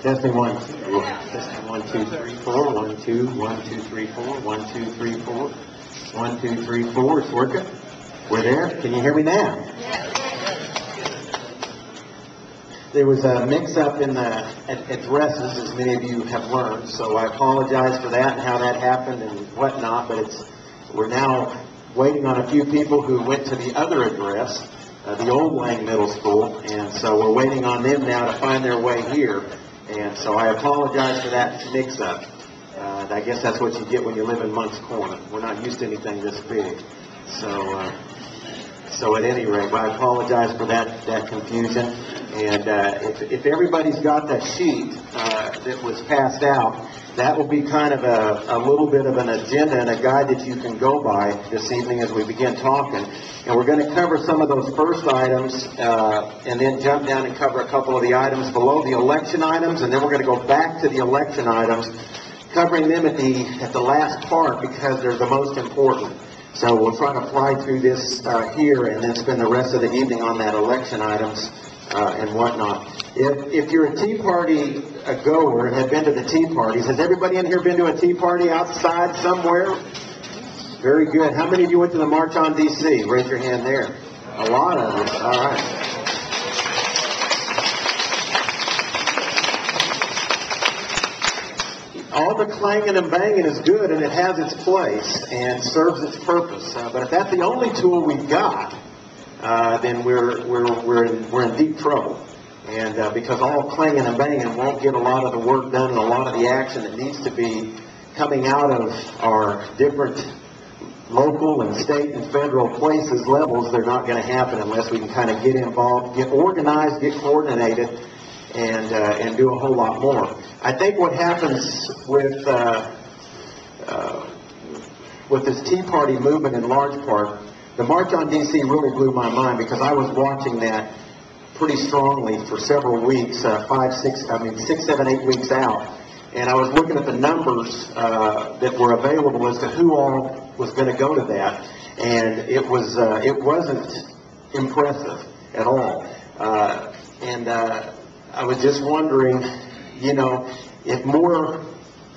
Testing 1, 2. Testing 1, 2, 3, 4. 1, 2, 1, 2, 3, 4. 1, 2, 3, 4. 1, 2, 3, 4. It's working. We're there. Can you hear me now? There was a mix-up in the addresses, as many of you have learned, so I apologize for that and how that happened and whatnot, but we're now waiting on a few people who went to the other address, the old Lang Middle School, and so we're waiting on them now to find their way here, and so I apologize for that mix-up. I guess that's what you get when you live in Monk's Corner. We're not used to anything this big. So at any rate, I apologize for that confusion. And if everybody's got that sheet that was passed out, that will be kind of a little bit of an agenda and a guide that you can go by this evening as we begin talking. And we're going to cover some of those first items and then jump down and cover a couple of the items below the election items, and then we're going to go back to the election items, covering them at the last part because they're the most important. So we'll try to fly through this here and then spend the rest of the evening on that election items and whatnot. If you're a Tea Party goer and have been to the Tea Parties, has everybody in here been to a Tea Party outside somewhere? Very good. How many of you went to the March on D.C.? Raise your hand there. A lot of us. All right. All the clanging and banging is good, and it has its place and serves its purpose. But if that's the only tool we've got, then we're in deep trouble. And because all clanging and banging won't get a lot of the work done and a lot of the action that needs to be coming out of our different local and state and federal places, levels, they're not going to happen unless we can kind of get involved, get organized, get coordinated, and do a whole lot more. I think what happens with this Tea Party movement in large part, the March on D.C. really blew my mind because I was watching that pretty strongly for several weeks, 6, 7, 8 weeks out, and I was looking at the numbers that were available as to who all was going to go to that, and it wasn't impressive at all, and I was just wondering, if more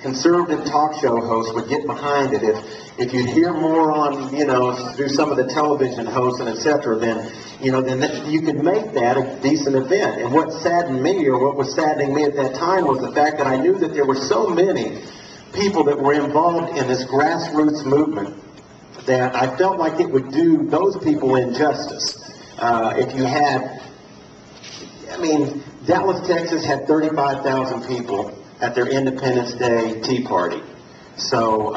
conservative talk show hosts would get behind it, if you'd hear more on, through some of the television hosts and et cetera, then you could make that a decent event. And what saddened me, or what was saddening me at that time, was the fact that I knew that there were so many people that were involved in this grassroots movement that I felt like it would do those people injustice. If you had, Dallas, Texas had 35,000 people at their Independence Day Tea Party. So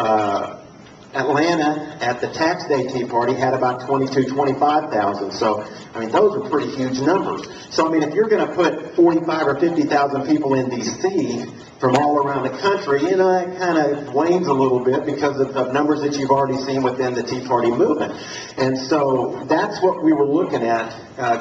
Atlanta at the Tax Day Tea Party had about 25,000. So, those are pretty huge numbers. So, if you're going to put 45 or 50,000 people in D.C. from all around the country, that kind of wanes a little bit because of numbers that you've already seen within the Tea Party movement. And so that's what we were looking at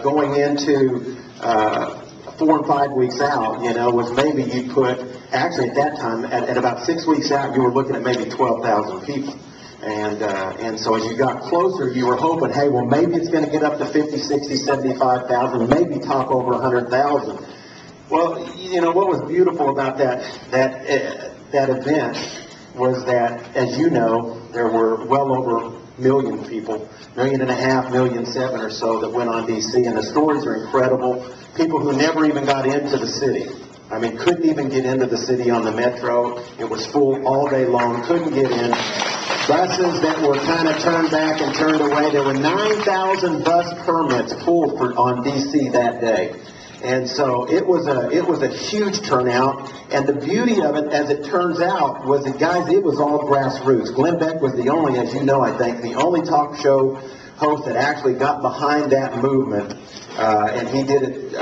going into 4 and 5 weeks out, was maybe you put, actually at that time, at about 6 weeks out, you were looking at maybe 12,000 people. And so as you got closer, you were hoping, hey, well, maybe it's going to get up to 50, 60, 75,000, maybe top over 100,000. Well, what was beautiful about that event was that, as you know, there were well over a million people, 1.5 million, 1.7 million or so that went on D.C., and the stories are incredible. People who never even got into the city. Couldn't even get into the city on the metro. It was full all day long, couldn't get in. Buses that were kind of turned back and turned away. There were 9,000 bus permits pulled on D.C. that day. And so it was a huge turnout, and the beauty of it, as it turns out, was that, guys, it was all grassroots. Glenn Beck was the only, as you know, I think, the only talk show host that actually got behind that movement, and he did it,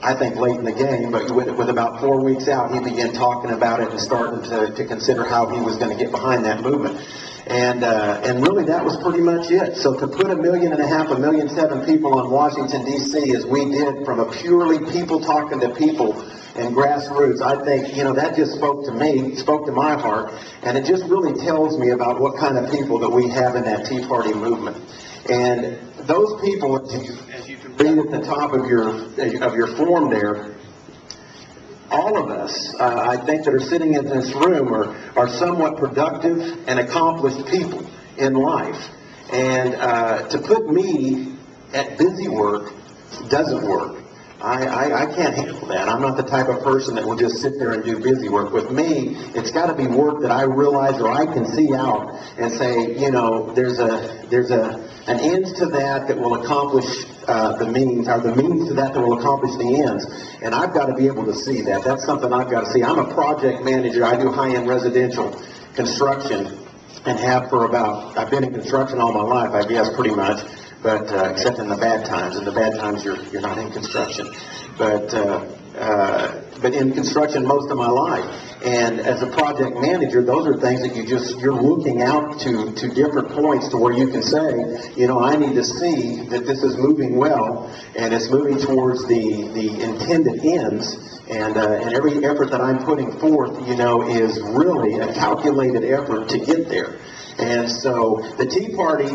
I think, late in the game, but with about 4 weeks out, he began talking about it and starting to consider how he was going to get behind that movement. And really that was pretty much it. So to put 1.5 million, 1.7 million people on Washington, D.C. as we did from a purely people talking to people and grassroots, I think, that just spoke to me, spoke to my heart, and it just really tells me about what kind of people that we have in that Tea Party movement. And those people, as you can read at the top of your form there, all of us, I think, that are sitting in this room are somewhat productive and accomplished people in life. And to put me at busy work doesn't work. I can't handle that. I'm not the type of person that will just sit there and do busy work. With me, it's got to be work that I realize or I can see out and say, you know, there's an end to that will accomplish the means, or the means to that will accomplish the ends. And I've got to be able to see that. That's something I've got to see. I'm a project manager. I do high-end residential construction and have for I've been in construction all my life, I guess, pretty much. But except in the bad times. In the bad times, you're not in construction. But in construction most of my life. And as a project manager, those are things that you're looking out to different points to where you can say, you know, I need to see that this is moving well and it's moving towards the intended ends. And every effort that I'm putting forth, you know, is really a calculated effort to get there. And so the Tea Party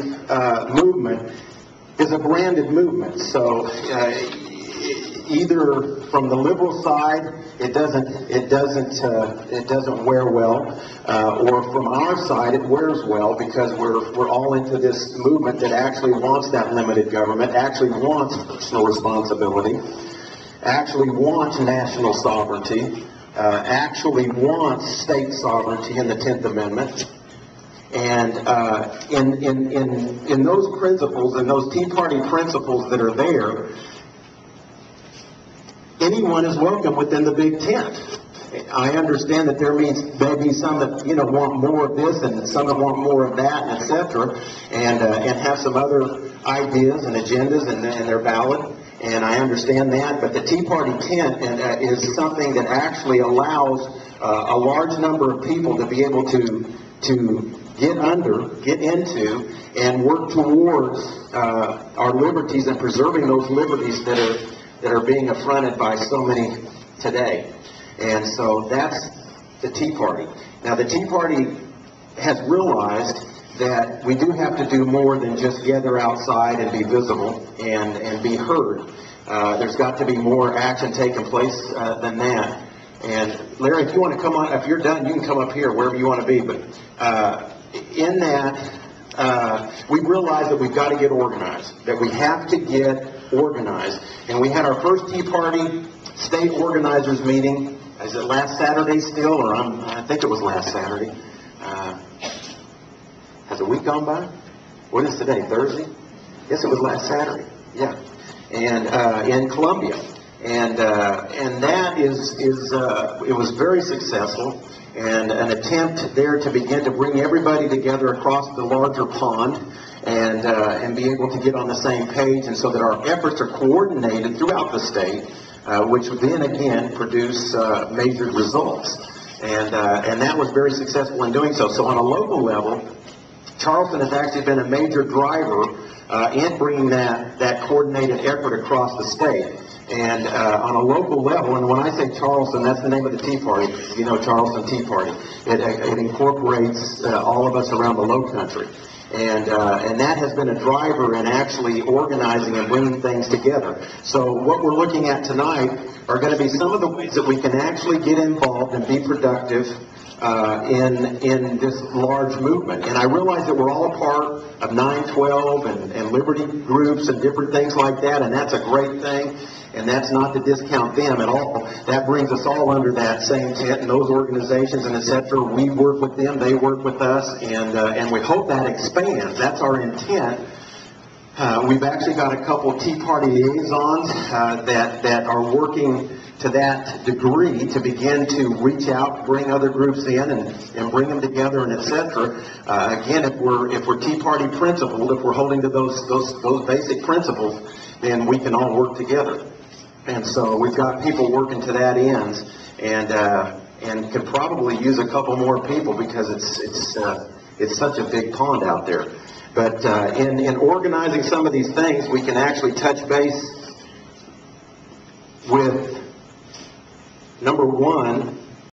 movement is a branded movement. So either from the liberal side, it doesn't wear well, or from our side, it wears well because we're all into this movement that actually wants that limited government, actually wants personal responsibility, actually wants national sovereignty, actually wants state sovereignty in the 10th Amendment. And in those principles, in those Tea Party principles that are there, anyone is welcome within the big tent. I understand that there may be some that, you know, want more of this and some that want more of that, and etc., and have some other ideas and agendas, and they're valid. And I understand that, but the Tea Party tent is something that actually allows a large number of people to be able to get into, and work towards our liberties and preserving those liberties that are being affronted by so many today. And so that's the Tea Party. Now, the Tea Party has realized that we do have to do more than just gather outside and be visible and be heard. There's got to be more action taking place than that. And Larry, if you want to come on, if you're done, you can come up here, wherever you want to be. But in that, we realize that we've got to get organized, that we have to get organized. And we had our first Tea Party state organizers meeting. Is it last Saturday still, or I think it was last Saturday. Has a week gone by? What is today, Thursday? Yes, it was last Saturday. Yeah. And in Columbia. And that it was very successful, and an attempt there to begin to bring everybody together across the larger pond and be able to get on the same page, and so that our efforts are coordinated throughout the state, which then again produce measured results. And that was very successful in doing so. So on a local level, Charleston has actually been a major driver in bringing that coordinated effort across the state. And on a local level, and when I say Charleston, that's the name of the Tea Party, you know, Charleston Tea Party. It incorporates all of us around the Low Country. And that has been a driver in actually organizing and bringing things together. So what we're looking at tonight are going to be some of the ways that we can actually get involved and be productive in this large movement. And I realize that we're all a part of 912 and liberty groups and different things like that, and that's a great thing. And that's not to discount them at all. That brings us all under that same tent, and those organizations and etc. We work with them, they work with us, and we hope that expands. That's our intent. We've actually got a couple Tea Party liaisons that are working to that degree to begin to reach out, bring other groups in, and bring them together, and etc. Again, if we're Tea Party principled, if we're holding to those basic principles, then we can all work together. And so we've got people working to that end, and could probably use a couple more people because it's such a big pond out there. But in organizing some of these things, we can actually touch base with, number one,